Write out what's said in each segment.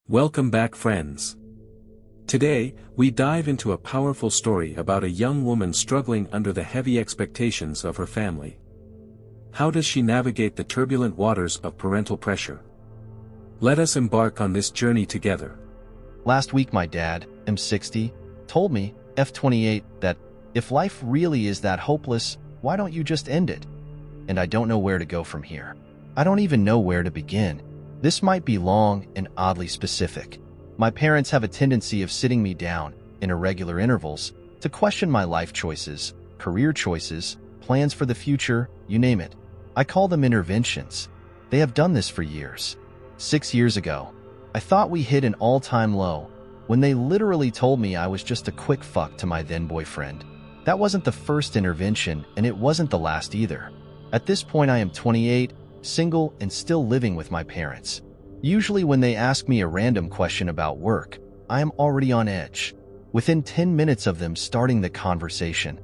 Welcome back, friends. Today, we dive into a powerful story about a young woman struggling under the heavy expectations of her family. How does she navigate the turbulent waters of parental pressure? Let us embark on this journey together. Last week my dad, M60, told me, F28, that if life really is that hopeless, why don't you just end it? And I don't know where to go from here. I don't even know where to begin. This might be long and oddly specific. My parents have a tendency of sitting me down, in irregular intervals, to question my life choices, career choices, plans for the future, you name it. I call them interventions. They have done this for years. 6 years ago, I thought we hit an all-time low when they literally told me I was just a quick fuck to my then-boyfriend. That wasn't the first intervention, and it wasn't the last either. At this point, I am 28, single, and still living with my parents. Usually when they ask me a random question about work, I am already on edge. Within 10 minutes of them starting the conversation,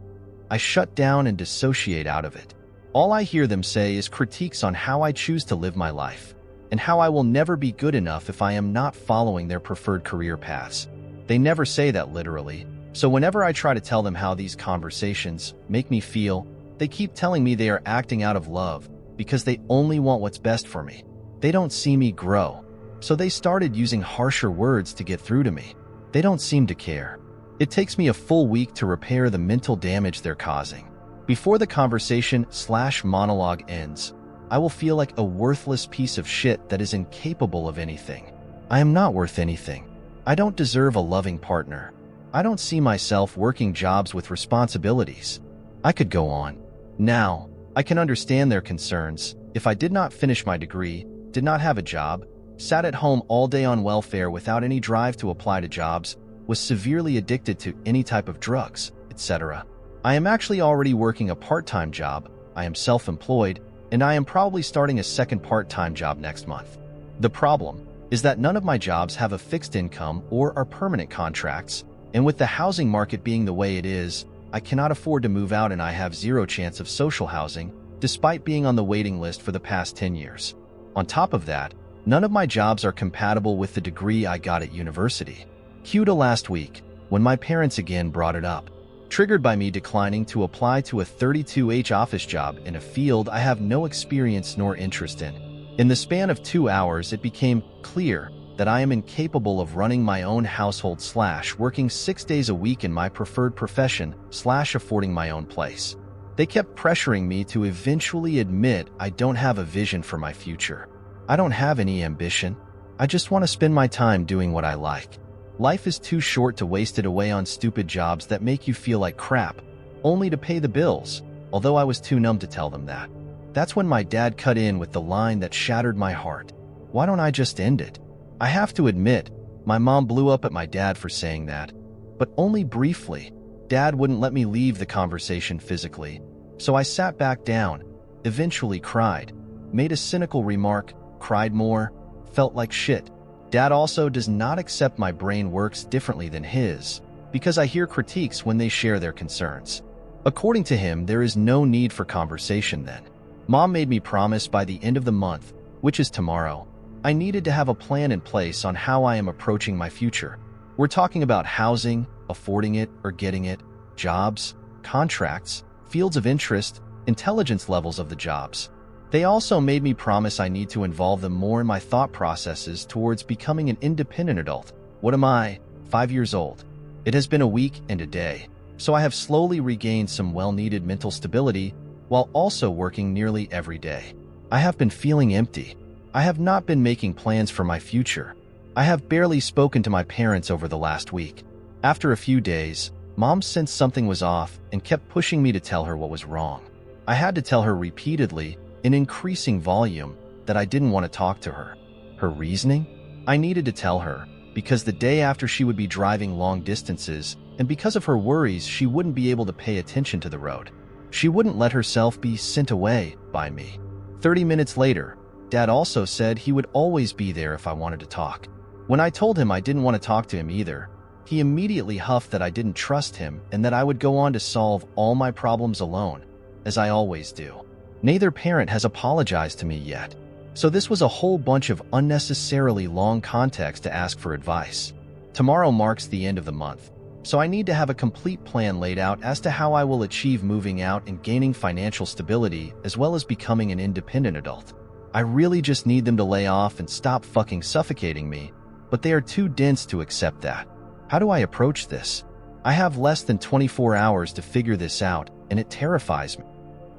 I shut down and dissociate out of it. All I hear them say is critiques on how I choose to live my life, and how I will never be good enough if I am not following their preferred career paths. They never say that literally, so whenever I try to tell them how these conversations make me feel, they keep telling me they are acting out of love because they only want what's best for me. They don't see me grow, so they started using harsher words to get through to me. They don't seem to care. It takes me a full week to repair the mental damage they're causing. Before the conversation/monologue ends, I will feel like a worthless piece of shit that is incapable of anything. I am not worth anything. I don't deserve a loving partner. I don't see myself working jobs with responsibilities. I could go on. Now, I can understand their concerns. If I did not finish my degree, did not have a job, sat at home all day on welfare without any drive to apply to jobs, was severely addicted to any type of drugs, etc. I am actually already working a part-time job, I am self-employed, and I am probably starting a second part-time job next month. The problem is that none of my jobs have a fixed income or are permanent contracts, and with the housing market being the way it is, I cannot afford to move out and I have zero chance of social housing, despite being on the waiting list for the past 10 years. On top of that, none of my jobs are compatible with the degree I got at university. Cue to last week, when my parents again brought it up, triggered by me declining to apply to a 32H office job in a field I have no experience nor interest in. In the span of 2 hours, it became clear that I am incapable of running my own household / working 6 days a week in my preferred profession / affording my own place. They kept pressuring me to eventually admit I don't have a vision for my future. I don't have any ambition. I just want to spend my time doing what I like. Life is too short to waste it away on stupid jobs that make you feel like crap, only to pay the bills, although I was too numb to tell them that. That's when my dad cut in with the line that shattered my heart. Why don't I just end it? I have to admit, my mom blew up at my dad for saying that, but only briefly. Dad wouldn't let me leave the conversation physically, so I sat back down, eventually cried, made a cynical remark, cried more, felt like shit. Dad also does not accept my brain works differently than his, because I hear critiques when they share their concerns. According to him, there is no need for conversation then. Mom made me promise by the end of the month, which is tomorrow, I needed to have a plan in place on how I am approaching my future. We're talking about housing, affording it or getting it, jobs, contracts, fields of interest, intelligence levels of the jobs. They also made me promise I need to involve them more in my thought processes towards becoming an independent adult. What am I? 5 years old. It has been a week and a day, so I have slowly regained some well-needed mental stability while also working nearly every day. I have been feeling empty. I have not been making plans for my future. I have barely spoken to my parents over the last week. After a few days, Mom sensed something was off and kept pushing me to tell her what was wrong. I had to tell her repeatedly, in increasing volume, that I didn't want to talk to her. Her reasoning? I needed to tell her, because the day after she would be driving long distances, and because of her worries she wouldn't be able to pay attention to the road. She wouldn't let herself be sent away by me. 30 minutes later, Dad also said he would always be there if I wanted to talk. When I told him I didn't want to talk to him either, he immediately huffed that I didn't trust him and that I would go on to solve all my problems alone, as I always do. Neither parent has apologized to me yet. So this was a whole bunch of unnecessarily long context to ask for advice. Tomorrow marks the end of the month, so I need to have a complete plan laid out as to how I will achieve moving out and gaining financial stability as well as becoming an independent adult. I really just need them to lay off and stop fucking suffocating me, but they are too dense to accept that. How do I approach this? I have less than 24 hours to figure this out, and it terrifies me.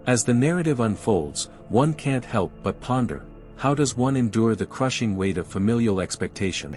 As the narrative unfolds, one can't help but ponder, how does one endure the crushing weight of familial expectation?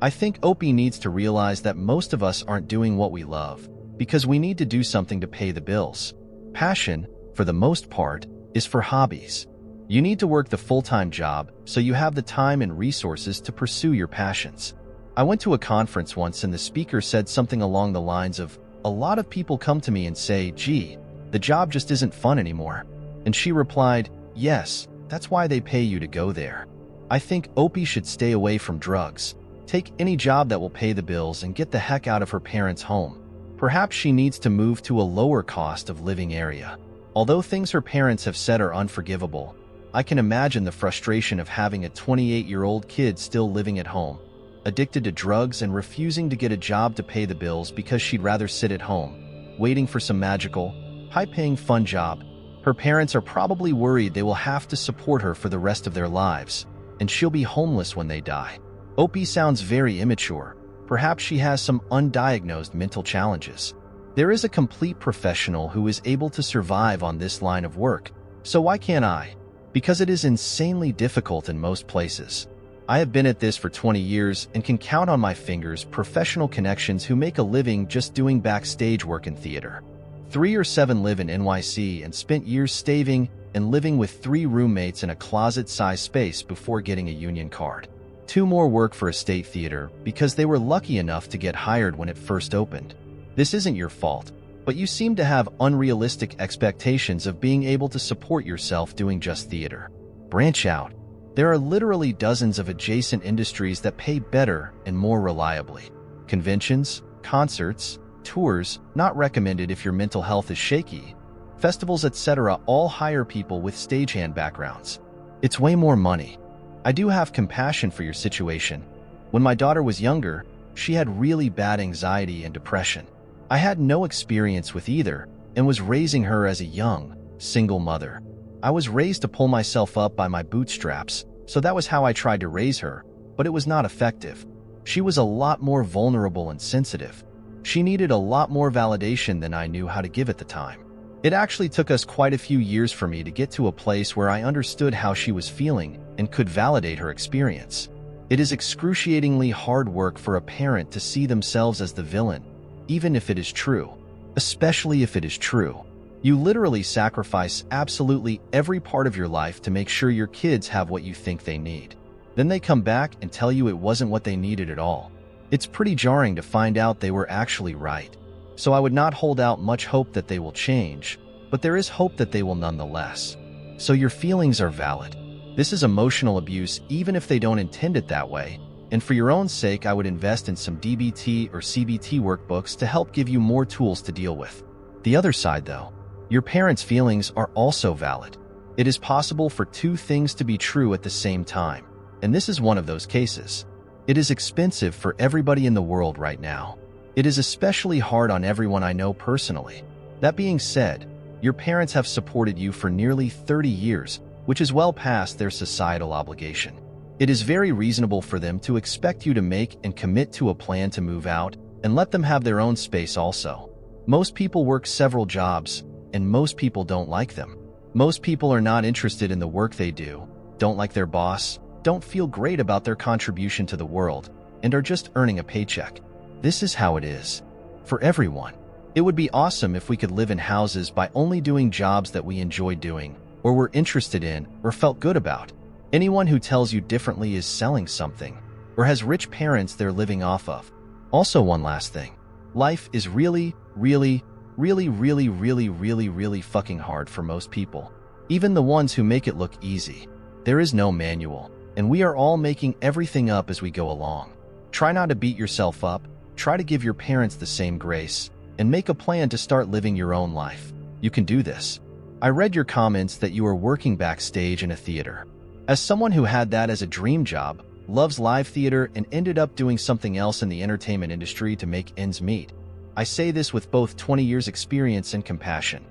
I think Opie needs to realize that most of us aren't doing what we love, because we need to do something to pay the bills. Passion, for the most part, is for hobbies. You need to work the full-time job so you have the time and resources to pursue your passions. I went to a conference once and the speaker said something along the lines of, "A lot of people come to me and say, gee, the job just isn't fun anymore." And she replied, "Yes, that's why they pay you to go there." I think Opie should stay away from drugs, take any job that will pay the bills, and get the heck out of her parents' home. Perhaps she needs to move to a lower cost of living area. Although things her parents have said are unforgivable, I can imagine the frustration of having a 28-year-old kid still living at home, addicted to drugs and refusing to get a job to pay the bills because she'd rather sit at home, waiting for some magical, high-paying fun job. Her parents are probably worried they will have to support her for the rest of their lives, and she'll be homeless when they die. Opie sounds very immature. Perhaps she has some undiagnosed mental challenges. There is a complete professional who is able to survive on this line of work, so why can't I? Because it is insanely difficult in most places. I have been at this for 20 years and can count on my fingers professional connections who make a living just doing backstage work in theater. 3 or 7 live in NYC and spent years staving and living with 3 roommates in a closet-sized space before getting a union card. 2 more work for a state theater because they were lucky enough to get hired when it first opened. This isn't your fault, but you seem to have unrealistic expectations of being able to support yourself doing just theater. Branch out. There are literally dozens of adjacent industries that pay better and more reliably. Conventions, concerts, tours, not recommended if your mental health is shaky, festivals, etc. all hire people with stagehand backgrounds. It's way more money. I do have compassion for your situation. When my daughter was younger, she had really bad anxiety and depression. I had no experience with either and was raising her as a young, single mother. I was raised to pull myself up by my bootstraps, so that was how I tried to raise her, but it was not effective. She was a lot more vulnerable and sensitive. She needed a lot more validation than I knew how to give at the time. It actually took us quite a few years for me to get to a place where I understood how she was feeling and could validate her experience. It is excruciatingly hard work for a parent to see themselves as the villain, even if it is true. Especially if it is true. You literally sacrifice absolutely every part of your life to make sure your kids have what you think they need. Then they come back and tell you it wasn't what they needed at all. It's pretty jarring to find out they were actually right. So I would not hold out much hope that they will change, but there is hope that they will nonetheless. So your feelings are valid. This is emotional abuse even if they don't intend it that way, and for your own sake I would invest in some DBT or CBT workbooks to help give you more tools to deal with. The other side though, your parents' feelings are also valid. It is possible for 2 things to be true at the same time, and this is one of those cases. It is expensive for everybody in the world right now. It is especially hard on everyone I know personally. That being said, your parents have supported you for nearly 30 years, which is well past their societal obligation. It is very reasonable for them to expect you to make and commit to a plan to move out and let them have their own space also. Most people work several jobs, and most people don't like them. Most people are not interested in the work they do, don't like their boss, don't feel great about their contribution to the world, and are just earning a paycheck. This is how it is. For everyone. It would be awesome if we could live in houses by only doing jobs that we enjoy doing, or were interested in, or felt good about. Anyone who tells you differently is selling something, or has rich parents they're living off of. Also, one last thing. Life is really fucking hard for most people. Even the ones who make it look easy. There is no manual, and we are all making everything up as we go along. Try not to beat yourself up, try to give your parents the same grace, and make a plan to start living your own life. You can do this. I read your comments that you are working backstage in a theater. As someone who had that as a dream job, loves live theater, and ended up doing something else in the entertainment industry to make ends meet, I say this with both 20 years experience and compassion.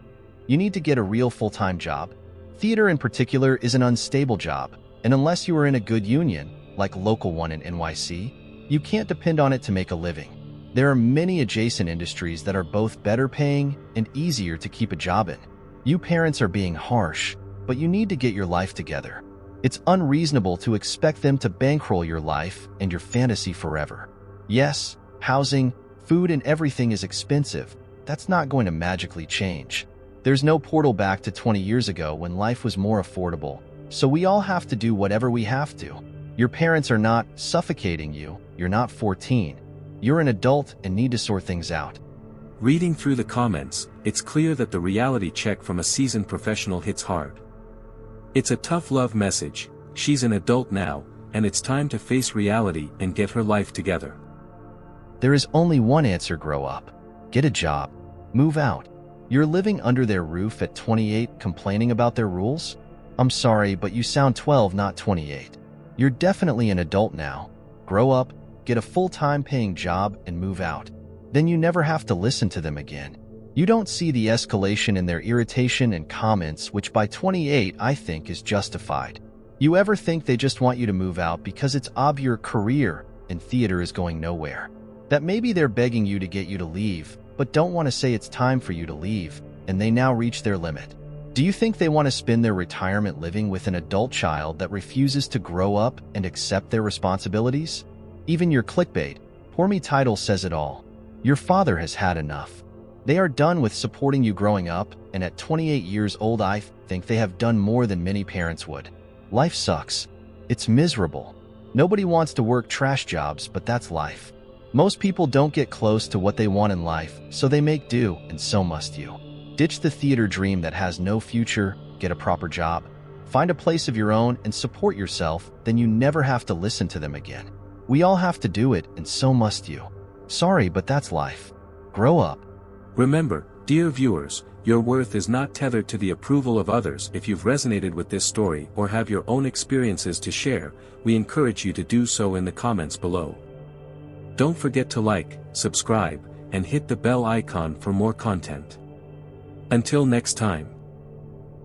You need to get a real full-time job. Theater in particular is an unstable job, and unless you are in a good union, like local one in NYC, you can't depend on it to make a living. There are many adjacent industries that are both better paying and easier to keep a job in. You parents are being harsh, but you need to get your life together. It's unreasonable to expect them to bankroll your life and your fantasy forever. Yes, housing, food, and everything is expensive. That's not going to magically change. There's no portal back to 20 years ago when life was more affordable, so we all have to do whatever we have to. Your parents are not suffocating you. You're not 14. You're an adult and need to sort things out. Reading through the comments, it's clear that the reality check from a seasoned professional hits hard. It's a tough love message. She's an adult now, and it's time to face reality and get her life together. There is only one answer: grow up. Get a job. Move out. You're living under their roof at 28 complaining about their rules? I'm sorry, but you sound 12, not 28. You're definitely an adult now. Grow up, get a full-time paying job, and move out. Then you never have to listen to them again. You don't see the escalation in their irritation and comments, which by 28 I think is justified. You ever think they just want you to move out because it's obvious your career in theater is going nowhere? That maybe they're begging you to get you to leave, but don't want to say it's time for you to leave, and they now reach their limit. Do you think they want to spend their retirement living with an adult child that refuses to grow up and accept their responsibilities? Even your clickbait, Pour Me title says it all. Your father has had enough. They are done with supporting you growing up, and at 28 years old I think they have done more than many parents would. Life sucks. It's miserable. Nobody wants to work trash jobs, but that's life. Most people don't get close to what they want in life, so they make do, and so must you. Ditch the theater dream that has no future, get a proper job. Find a place of your own and support yourself, then you never have to listen to them again. We all have to do it, and so must you. Sorry, but that's life. Grow up. Remember, dear viewers, your worth is not tethered to the approval of others. If you've resonated with this story or have your own experiences to share, we encourage you to do so in the comments below. Don't forget to like, subscribe, and hit the bell icon for more content. Until next time.